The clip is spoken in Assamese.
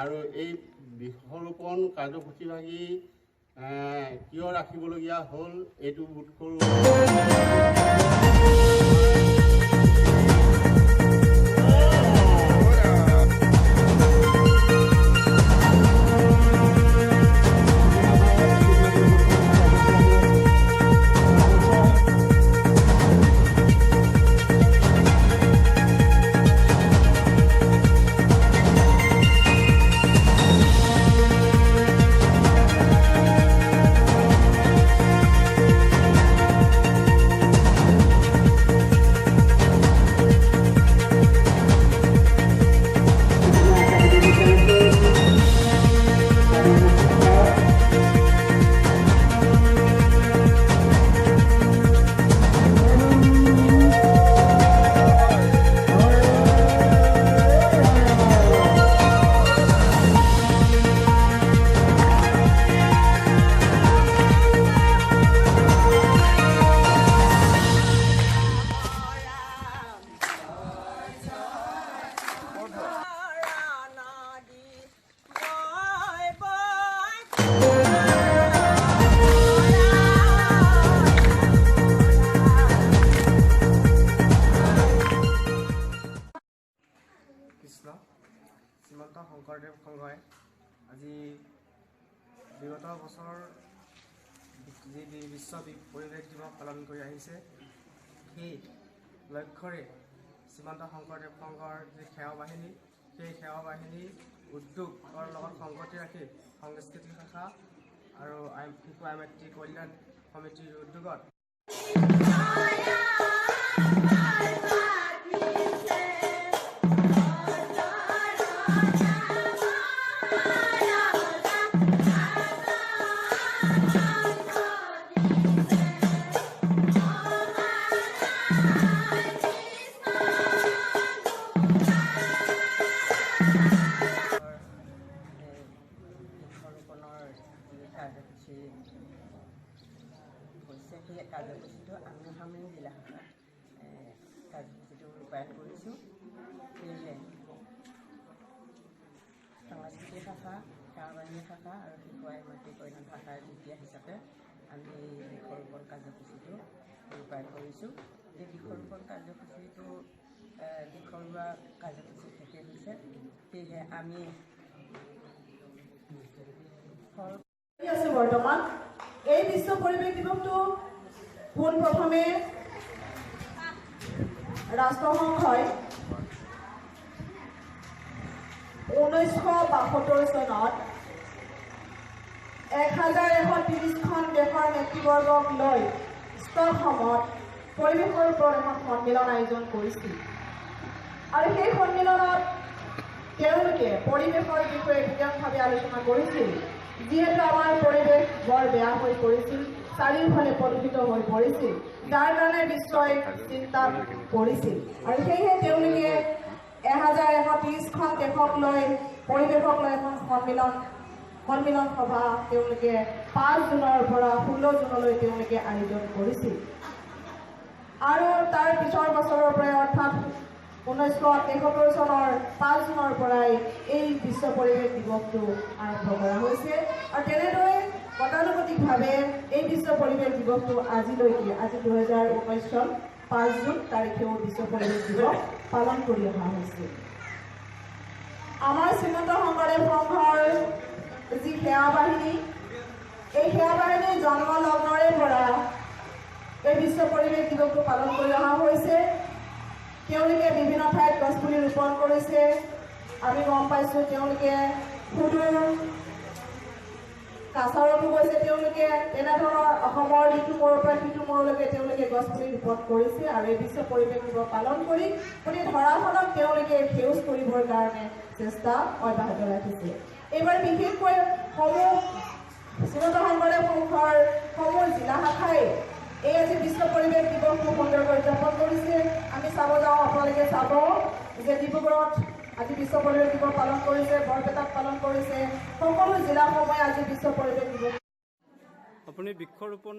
আৰু এই বৃক্ষৰোপণ কাৰ্যসূচীভাগি কিয় ৰাখিবলগীয়া হ'ল এইটো বোধ কৰোঁ শ্ৰীমন্ত শংকৰদেৱ সংঘই আজি বিগত বছৰ যি বিশ্ব পৰিৱেশ দিৱস পালন কৰি আহিছে সেই লক্ষ্যৰে শ্ৰীমন্ত শংকৰদেৱ সংঘৰ যি সেৱা বাহিনী সেই সেৱা বাহিনীৰ উদ্যোগৰ লগত সংগতি ৰাখি সংস্কৃতি শাখা আৰু শিশু আইমাতৃ কল্যাণ সমিতিৰ উদ্যোগত কাৰ্যসূচীটো আমি সামৰি জিলা শাখাত কাৰ্যসূচীটো ৰূপায়ণ কৰিছোঁ। সেয়েহে সাংস্কৃতিক শাখা, সেৱা বাহিনী শাখা আৰু শিশু আইমাতৃ কল্যাণ শাখাৰ যুটীয়া হিচাপে আমি এই বৃক্ষৰোপণ কাৰ্যসূচীটো ৰূপায়ণ কৰিছোঁ। এই বৃক্ষৰোপণ কাৰ্যসূচীটো বৃক্ষ ৰোৱা কাৰ্যসূচী শেষেই হৈছে। সেয়েহে আমি বৰ্তমান এই বিশ্ব পৰিৱেশ দিৱসটো পোনপ্ৰথমে ৰাষ্ট্ৰসংঘই 1972 চনত 1130খন দেশৰ নেতৃবৰ্গক লৈ ষ্টকহোমত পৰিৱেশৰ ওপৰত এখন সন্মিলন আয়োজন কৰিছিল আৰু সেই সন্মিলনত তেওঁলোকে পৰিৱেশৰ বিষয়ে বিতংভাৱে আলোচনা কৰিছিল। যিহেতু আমাৰ পৰিৱেশ বৰ বেয়া হৈ পৰিছিল, চাৰিওফালে প্ৰদূষিত হৈ পৰিছিল, যাৰ কাৰণে বিশ্বই চিন্তাত পৰিছিল আৰু সেয়েহে তেওঁলোকে 1130খন দেশক লৈ পৰিৱেশক লৈ এখন সন্মিলন সভা তেওঁলোকে 5 জুনৰ পৰা 16 জুনলৈ তেওঁলোকে আয়োজন কৰিছিল আৰু তাৰ পিছৰ বছৰৰ পৰাই অৰ্থাৎ 1973 চনৰ 5 জুনৰ পৰাই এই বিশ্ব পৰিৱেশ দিৱসটো আৰম্ভ কৰা হৈছে আৰু তেনেদৰে গতানুগতিকভাৱে এই বিশ্ব পৰিৱেশ দিৱসটো আজিলৈকে আজি 2019 চন 5 জুন তাৰিখেও বিশ্ব পৰিৱেশ দিৱস পালন কৰি অহা হৈছে। আমাৰ শ্ৰীমন্ত শংকৰদেৱ সংঘৰ যি সেৱা বাহিনী, এই সেৱা বাহিনীৰ জন্ম লগ্নৰে পৰা এই বিশ্ব পৰিৱেশ দিৱসটো পালন কৰি অহা হৈছে। তেওঁলোকে বিভিন্ন ঠাইত গছপুলি ৰোপণ কৰিছে। আমি গম পাইছোঁ তেওঁলোকে সুদূৰ কাছাৰতো গৈছে। তেওঁলোকে তেনেধৰণৰ অসমৰ ইটো মূৰৰ পৰা সিটো মূৰলৈকে তেওঁলোকে গছপুলি ৰোপণ কৰিছে আৰু এই বিশ্ব পৰিৱেশ দিৱস পালন কৰি গোটেই ধৰাখনক তেওঁলোকে সেউজ কৰিবৰ কাৰণে চেষ্টা অব্যাহত ৰাখিছে। এইবাৰ বিশেষকৈ শ্ৰীমন্ত শংকৰদেৱ সংঘৰ সমূহ জিলা শাখাই এই আজি বিশ্ব পৰিৱেশ দিৱসটো সুন্দৰকৈ উদযাপন কৰিছে। আমি চাব যাওঁ, আপোনালোকে চাব যে ডিব্ৰুগড়ত আজি বিশ্ব পৰিৱেশ দিৱস পালন কৰিছে, বৰপেটাত পালন কৰিছে, সকলো জিলাসমূহে আজি বিশ্ব পৰিৱেশ দিৱস। আপুনি বৃক্ষৰোপণ